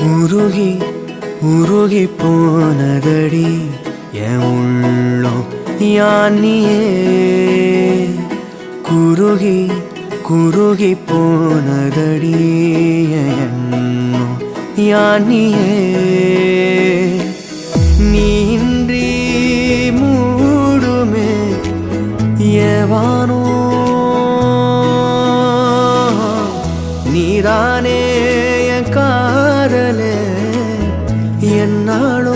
உருகி உருகி போனதடி என் உள்ளம் யானியே குருகி குருகி போனதடி என் எண்ணம் யானியே நீன்றி மூடுமே ஏவானோ நீதானே என் காதலே என்னாலும்